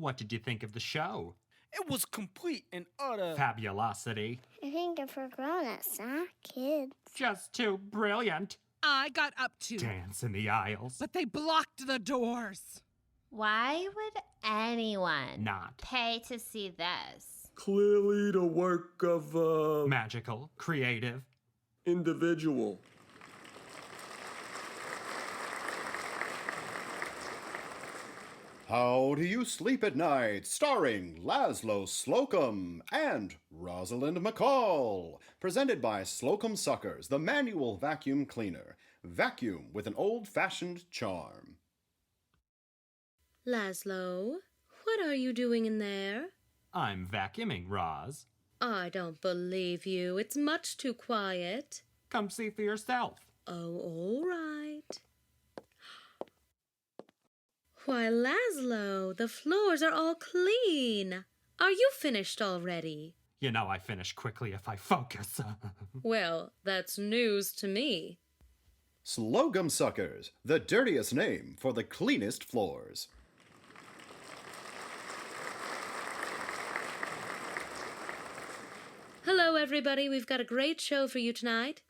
What did you think of the show? It was complete and utter fabulosity. I think it for grown-ups, not kids. Just too brilliant. I got up to Dance in the aisles. but they blocked the doors. Why would anyone Not. pay to see this? Clearly the work of Magical, creative. individual. How Do You Sleep at Night, starring Laszlo Slocumb and Rosalind McCall. Presented by Slocumb Suckers, the manual vacuum cleaner. Vacuum with an old-fashioned charm. Laszlo, what are you doing in there? I'm vacuuming, Roz. I don't believe you. It's much too quiet. Come see for yourself. Oh, all right. Why, Laszlo, the floors are all clean. Are you finished already? You know I finish quickly if I focus. Well, that's news to me. Slocumb Suckers, the dirtiest name for the cleanest floors. Hello, everybody. We've got a great show for you tonight.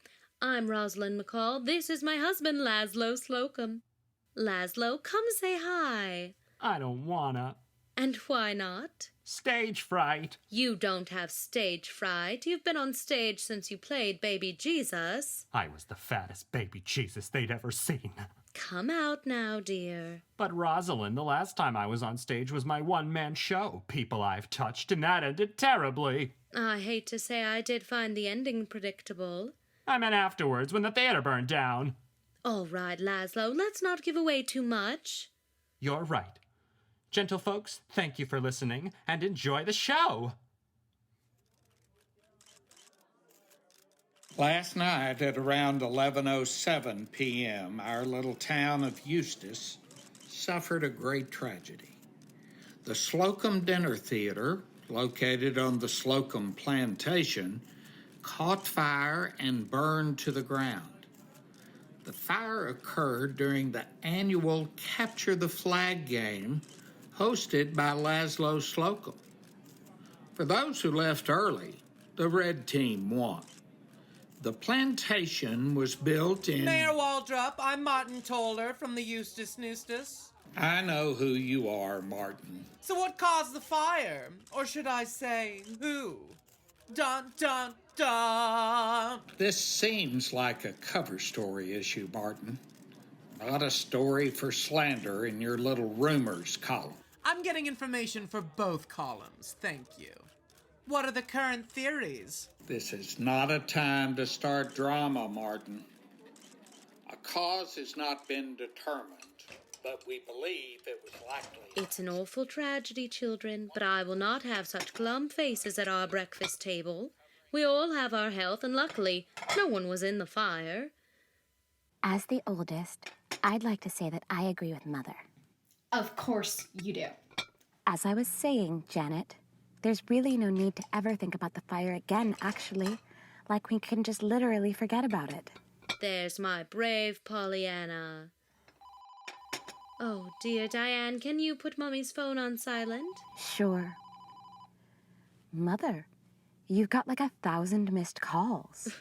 I'm Rosalind McCall. This is my husband, Laszlo Slocumb. Laszlo, come say hi. I don't wanna. And why not? Stage fright. You don't have stage fright. You've been on stage since you played Baby Jesus. I was the fattest baby Jesus they'd ever seen. Come out now, dear. But Rosalind, the last time I was on stage was my one-man show, People I've Touched, and that ended terribly. I hate to say I did find the ending predictable. I meant afterwards, when the theater burned down. All right, Laszlo, let's not give away too much. You're right. Gentle folks, thank you for listening, and enjoy the show. Last night at around 11:07 p.m., our little town of Eustis suffered a great tragedy. The Slocumb Dinner Theatre, located on the Slocumb Plantation, caught fire and burned to the ground. The fire occurred during the annual Capture the Flag game hosted by Laszlo Slocumb. For those who left early, the red team won. The plantation was built in... Mayor Waldrop, I'm Martin Toller from the Eustis Neustis. I know who you are, Martin. So what caused the fire? Or should I say, who? Dun, dun, dun! This seems like a cover story issue, Martin. Not a story for slander in your little rumors column. I'm getting information for both columns, thank you. What are the current theories? This is not a time to start drama, Martin. A cause has not been determined, but we believe it was likely... It's an awful tragedy, children, but I will not have such glum faces at our breakfast table. We all have our health, and luckily, no one was in the fire. As the oldest, I'd like to say that I agree with Mother. Of course you do. As I was saying, Janet, there's really no need to ever think about the fire again, actually. Like we can just literally forget about it. There's my brave Pollyanna. Oh, dear Diane, can you put Mummy's phone on silent? Sure. Mother, you've got like 1,000 missed calls.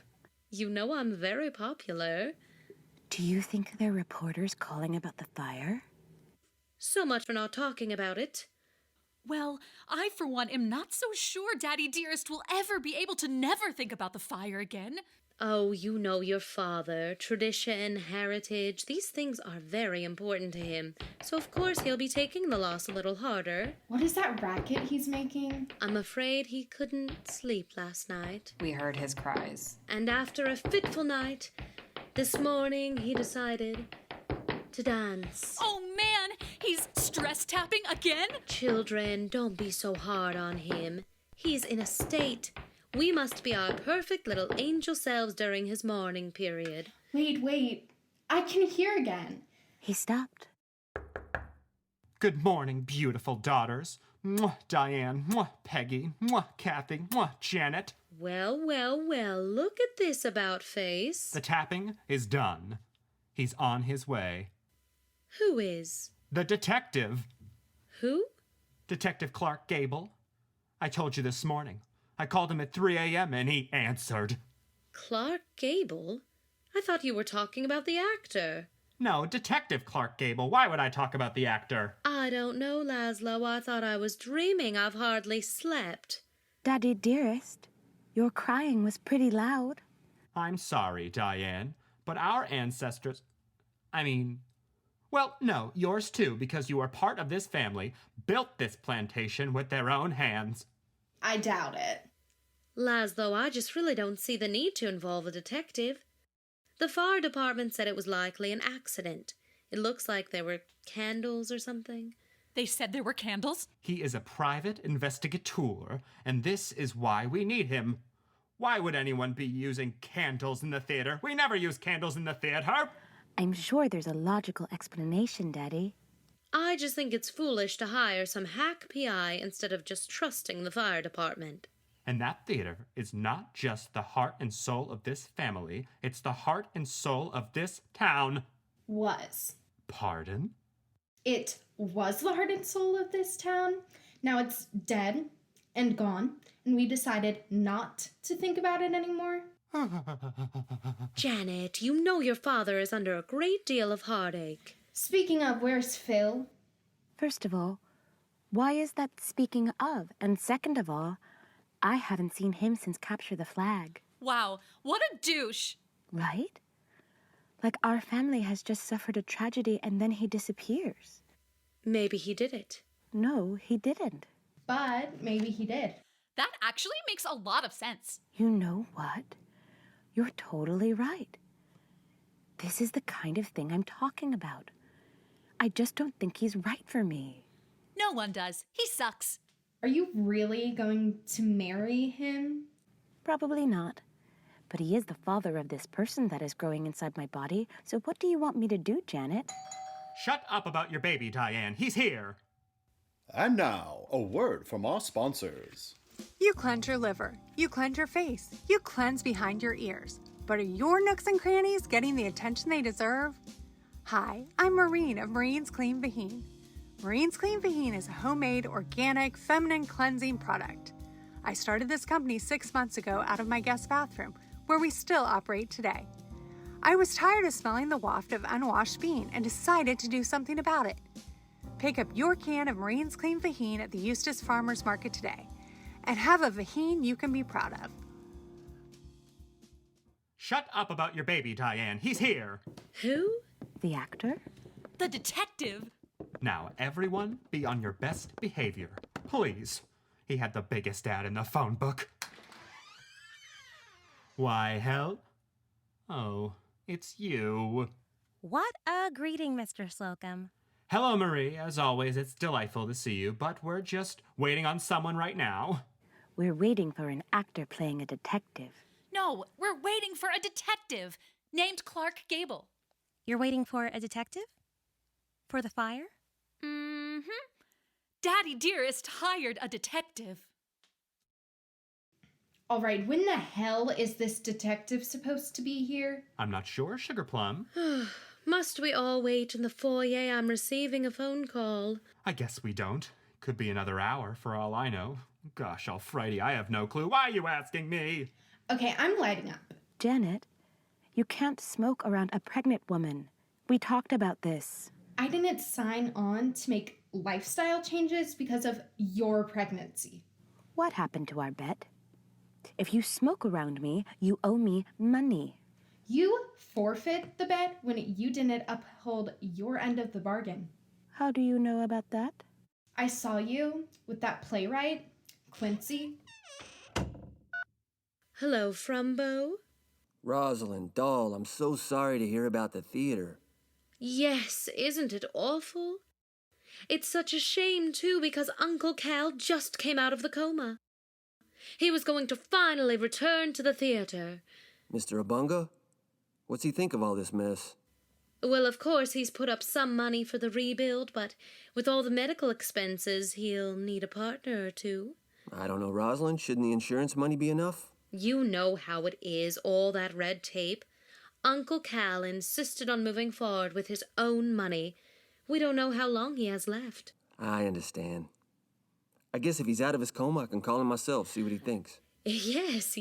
You know I'm very popular. Do you think they're reporters calling about the fire? So much for not talking about it. Well, I, for one, am not so sure Daddy Dearest will ever be able to never think about the fire again. Oh, you know your father. Tradition, heritage, these things are very important to him. So of course he'll be taking the loss a little harder. What is that racket he's making? I'm afraid he couldn't sleep last night. We heard his cries. And after a fitful night, this morning he decided to dance. Oh man, he's stress tapping again? Children, don't be so hard on him. He's in a state. We must be our perfect little angel selves during his mourning period. Wait. I can hear again. He stopped. Good morning, beautiful daughters. Mwah, Diane. Mwah, Peggy. Mwah, Kathy. Mwah, Janet. Well, look at this about-face. The tapping is done. He's on his way. Who is? The detective. Who? Detective Clark Gable. I told you this morning. I called him at 3 a.m. and he answered. Clark Gable? I thought you were talking about the actor. No, Detective Clark Gable. Why would I talk about the actor? I don't know, Laszlo. I thought I was dreaming. I've hardly slept. Daddy dearest, your crying was pretty loud. I'm sorry, Diane, but our ancestors... Well, no, yours too, because you are part of this family, built this plantation with their own hands. I doubt it. Laszlo, I just really don't see the need to involve a detective. The fire department said it was likely an accident. It looks like there were candles or something. They said there were candles? He is a private investigator, and this is why we need him. Why would anyone be using candles in the theater? We never use candles in the theater. I'm sure there's a logical explanation, Daddy. I just think it's foolish to hire some hack PI instead of just trusting the fire department. And that theater is not just the heart and soul of this family. It's the heart and soul of this town. Was. Pardon? It was the heart and soul of this town. Now it's dead and gone, and we decided not to think about it anymore. Janet, you know your father is under a great deal of heartache. Speaking of, where's Phil? First of all, why is that speaking of? And second of all, I haven't seen him since Capture the Flag. Wow, what a douche! Right? Like our family has just suffered a tragedy and then he disappears. Maybe he did it. No, he didn't. But maybe he did. That actually makes a lot of sense. You know what? You're totally right. This is the kind of thing I'm talking about. I just don't think he's right for me. No one does. He sucks. Are you really going to marry him? Probably not. But he is the father of this person that is growing inside my body, so what do you want me to do, Janet? Shut up about your baby, Diane. He's here. And now, a word from our sponsors. You cleanse your liver, you cleanse your face, you cleanse behind your ears. But are your nooks and crannies getting the attention they deserve? Hi, I'm Maureen of Marine's Clean Vaheen. Marine's Clean Vaheen is a homemade, organic, feminine cleansing product. I started this company 6 months ago out of my guest bathroom, where we still operate today. I was tired of smelling the waft of unwashed bean and decided to do something about it. Pick up your can of Marine's Clean Vaheen at the Eustis Farmers Market today and have a vaheen you can be proud of. Shut up about your baby, Diane. He's here. Who? The actor? The detective? Now, everyone, be on your best behavior. Please. He had the biggest ad in the phone book. Why, hell? Oh, it's you. What a greeting, Mr. Slocumb. Hello, Marie. As always, it's delightful to see you, but we're just waiting on someone right now. We're waiting for an actor playing a detective. No, we're waiting for a detective named Clark Gable. You're waiting for a detective? For the fire? Mm-hmm. Daddy Dearest hired a detective. All right, when the hell is this detective supposed to be here? I'm not sure, Sugar Plum. Must we all wait in the foyer? I'm receiving a phone call. I guess we don't. Could be another hour for all I know. Gosh almighty, I have no clue. Why are you asking me? Okay, I'm lighting up. Janet, you can't smoke around a pregnant woman. We talked about this. I didn't sign on to make lifestyle changes because of your pregnancy. What happened to our bet? If you smoke around me, you owe me money. You forfeit the bet when you didn't uphold your end of the bargain. How do you know about that? I saw you with that playwright, Quincy. Hello, Frumbo. Rosalind, doll, I'm so sorry to hear about the theater. Yes, isn't it awful? It's such a shame, too, because Uncle Cal just came out of the coma. He was going to finally return to the theater. Mr. Abunga? What's he think of all this mess? Well, of course, he's put up some money for the rebuild, but with all the medical expenses, he'll need a partner or two. I don't know, Rosalind. Shouldn't the insurance money be enough? You know how it is, all that red tape. Uncle Cal insisted on moving forward with his own money. We don't know how long he has left. I understand. I guess if he's out of his coma, I can call him myself, see what he thinks. Yes.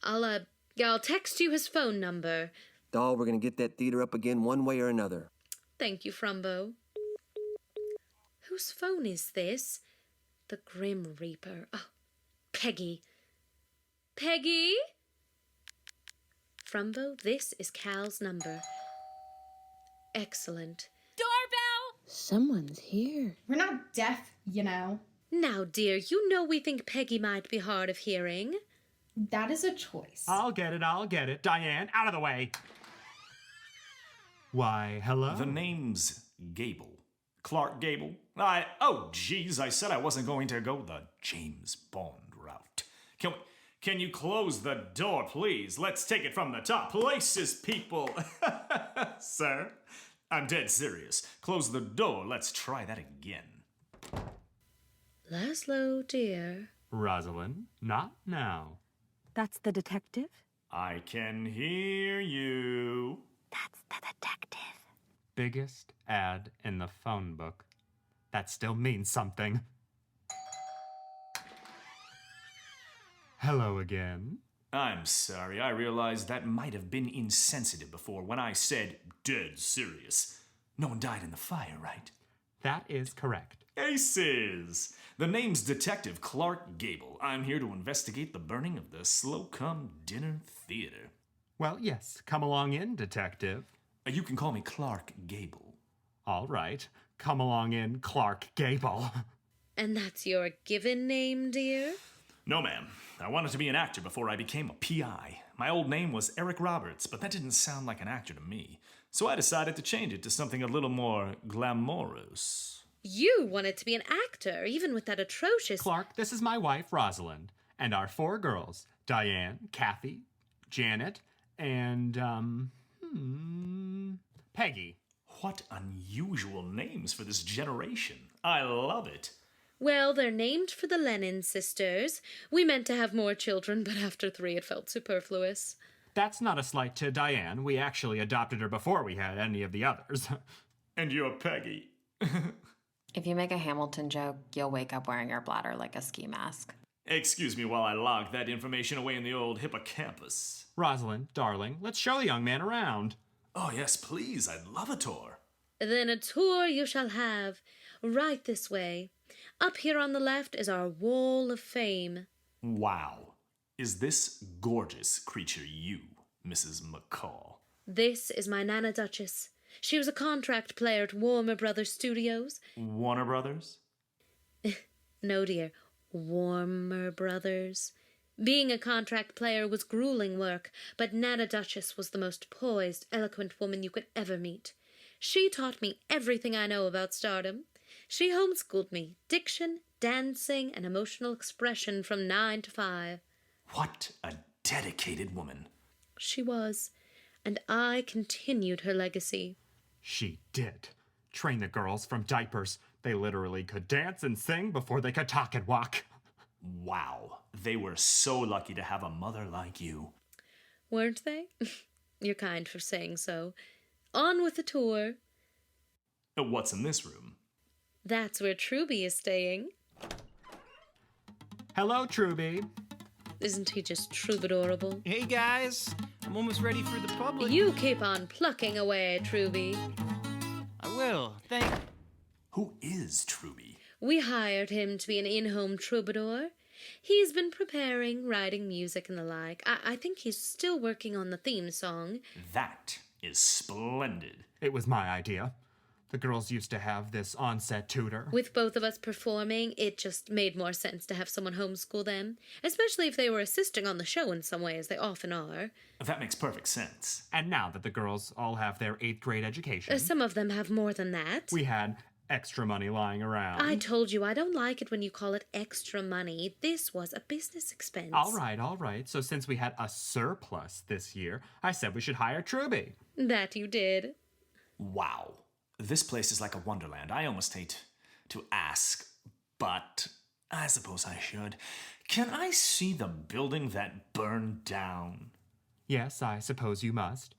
I'll text you his phone number. Doll, we're gonna get that theater up again one way or another. Thank you, Frumbo. Whose phone is this? The Grim Reaper. Oh, Peggy. Peggy? Frumbo, this is Cal's number. Excellent. Doorbell! Someone's here. We're not deaf, you know. Now, dear, you know we think Peggy might be hard of hearing. That is a choice. I'll get it. Diane, out of the way. Why, hello? The name's Gable. Clark Gable. Oh, geez, I said I wasn't going to go the James Bond route. Can you close the door, please? Let's take it from the top. Places, people. Sir, I'm dead serious. Close the door. Let's try that again. Laszlo, dear. Rosalind, not now. That's the detective? I can hear you. That's the detective. Biggest ad in the phone book. That still means something. Hello again. I'm sorry, I realized that might have been insensitive before when I said dead serious. No one died in the fire, right? That is correct. Aces! The name's Detective Clark Gable. I'm here to investigate the burning of the Slocumb Dinner Theatre. Well, yes, come along in, detective. You can call me Clark Gable. All right, come along in, Clark Gable. And that's your given name, dear? No, ma'am. I wanted to be an actor before I became a PI. My old name was Eric Roberts, but that didn't sound like an actor to me. So I decided to change it to something a little more glamorous. You wanted to be an actor, even with that atrocious... Clark, this is my wife, Rosalind, and our 4 girls, Diane, Kathy, Janet, and, Peggy. What unusual names for this generation. I love it. Well, they're named for the Lennon sisters. We meant to have more children, but after 3 it felt superfluous. That's not a slight to Diane. We actually adopted her before we had any of the others. And you're Peggy. If you make a Hamilton joke, you'll wake up wearing your bladder like a ski mask. Excuse me while I log that information away in the old hippocampus. Rosalind, darling, let's show the young man around. Oh, yes, please. I'd love a tour. Then a tour you shall have. Right this way. Up here on the left is our Wall of Fame. Wow. Is this gorgeous creature you, Mrs. McCall? This is my Nana Duchess. She was a contract player at Warner Brothers Studios. Warner Brothers? No, dear. Warmer Brothers. Being a contract player was grueling work, but Nana Duchess was the most poised, eloquent woman you could ever meet. She taught me everything I know about stardom. She homeschooled me, diction, dancing, and emotional expression from 9 to 5. What a dedicated woman. She was, and I continued her legacy. She did. Train the girls from diapers. They literally could dance and sing before they could talk and walk. Wow. They were so lucky to have a mother like you. Weren't they? You're kind for saying so. On with the tour. What's in this room? That's where Truby is staying. Hello, Truby. Isn't he just troubadourable? Hey, guys. I'm almost ready for the public. You keep on plucking away, Truby. I will. Thank you. Who is Truby? We hired him to be an in-home troubadour. He's been preparing, writing music and the like. I think he's still working on the theme song. That is splendid. It was my idea. The girls used to have this on-set tutor. With both of us performing, it just made more sense to have someone homeschool them, especially if they were assisting on the show in some way, as they often are. That makes perfect sense. And now that the girls all have their 8th grade education... Some of them have more than that. We had extra money lying around. I told you I don't like it when you call it extra money. This was a business expense. All right. So since we had a surplus this year, I said we should hire Truby. That you did. Wow. This place is like a wonderland. I almost hate to ask, but I suppose I should. Can I see the building that burned down? Yes, I suppose you must.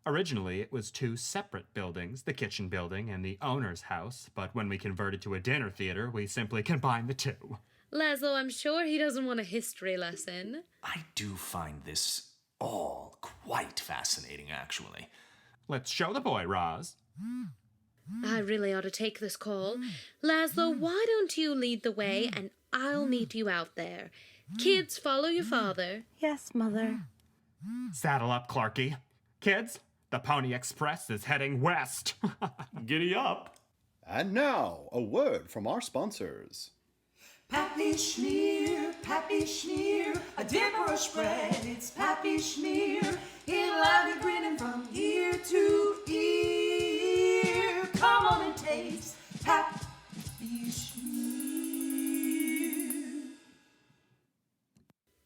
Originally, it was 2 separate buildings, the kitchen building and the owner's house, but when we converted to a dinner theater, we simply combined the 2. Laszlo, I'm sure he doesn't want a history lesson. I do find this all quite fascinating, actually. Let's show the boy, Roz. I really ought to take this call. Laszlo, why don't you lead the way and I'll meet you out there. Kids, follow your father. Yes, Mother. Saddle up, Clarky. Kids, the Pony Express is heading west. Giddy up. And now, a word from our sponsors. Pappy Schmear, a dip or a spread, it's Pappy Schmear. He'll have you grinning from ear to ear. Come on and taste Pappy Schmear.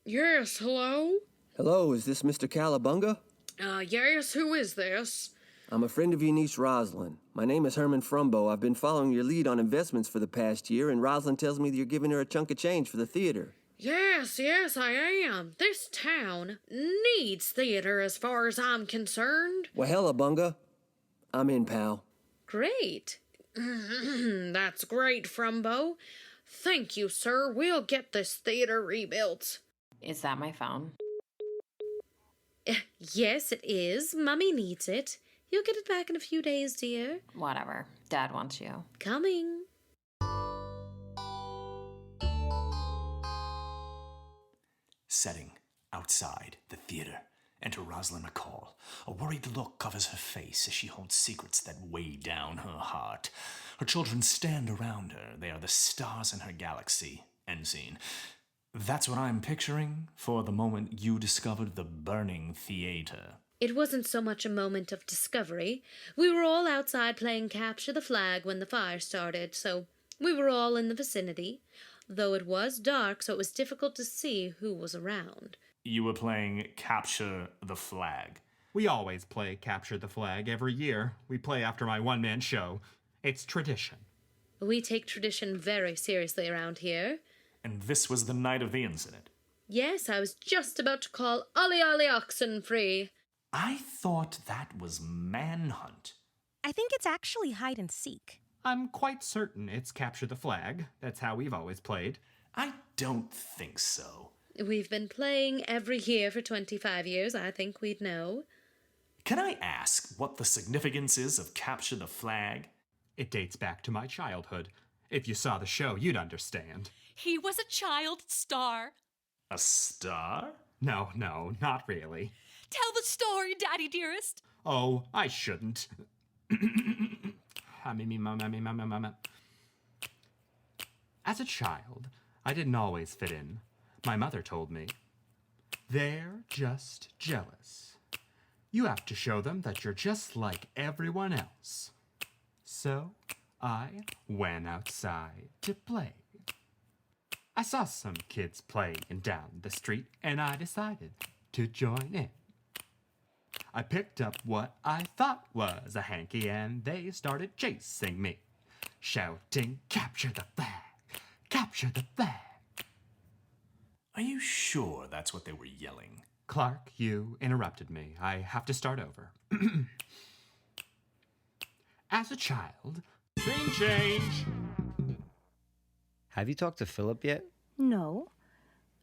Yes, hello? Hello, is this Mr. Calabunga? Yes, who is this? I'm a friend of your niece, Rosalind. My name is Herman Frumbo. I've been following your lead on investments for the past year, and Rosalind tells me that you're giving her a chunk of change for the theater. Yes, I am. This town needs theater as far as I'm concerned. Well, hella, Bunga. I'm in, pal. Great. That's great, Frumbo. Thank you, sir. We'll get this theater rebuilt. Is that my phone? Yes, it is. Mummy needs it. You'll get it back in a few days, dear. Whatever. Dad wants you. Coming. Setting outside the theater. Enter Rosalind McCall. A worried look covers her face as she holds secrets that weigh down her heart. Her children stand around her. They are the stars in her galaxy. End scene. That's what I'm picturing for the moment you discovered the burning theater. It wasn't so much a moment of discovery. We were all outside playing Capture the Flag when the fire started, so we were all in the vicinity, though it was dark, so it was difficult to see who was around. You were playing Capture the Flag. We always play Capture the Flag every year. We play after my one-man show. It's tradition. We take tradition very seriously around here. And this was the night of the incident. Yes, I was just about to call Ollie Ollie Oxenfree. I thought that was Manhunt. I think it's actually hide and seek. I'm quite certain it's Capture the Flag. That's how we've always played. I don't think so. We've been playing every year for 25 years. I think we'd know. Can I ask what the significance is of Capture the Flag? It dates back to my childhood. If you saw the show, you'd understand. He was a child star. A star? No, not really. Tell the story, Daddy dearest. Oh, I shouldn't. As a child, I didn't always fit in. My mother told me, they're just jealous. You have to show them that you're just like everyone else. So I went outside to play. I saw some kids playing down the street, and I decided to join in. I picked up what I thought was a hanky, and they started chasing me, shouting, "Capture the flag! Capture the flag!" Are you sure that's what they were yelling? Clark, you interrupted me. I have to start over. As a child, scene change! Have you talked to Philip yet? No.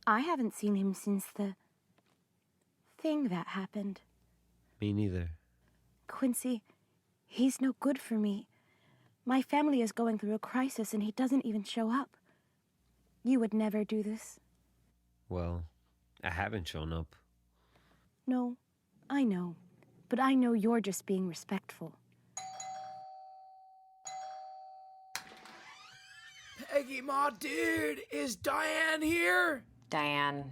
I haven't seen him since the thing that happened. Me neither. Quincy, he's no good for me. My family is going through a crisis and he doesn't even show up. You would never do this. Well, I haven't shown up. No, I know. But I know you're just being respectful. Peggy, my dude, is Diane here? Diane.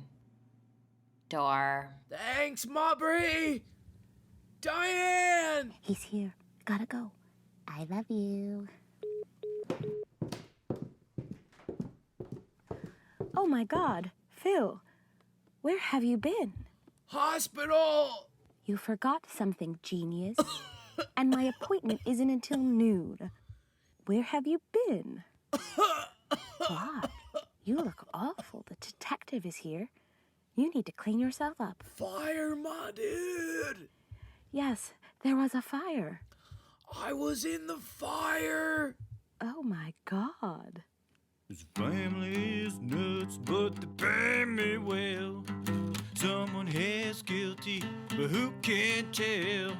Door. Thanks, Maubrey. Diane! He's here. Gotta go. I love you. Oh my God, Phil. Where have you been? Hospital! You forgot something, genius. And my appointment isn't until noon. Where have you been? God, you look awful. The detective is here. You need to clean yourself up. Fire, my dude! Yes, There was a fire. I was in the fire. Oh my God. This family is nuts, but they pay me well. Someone has guilty, but who can tell?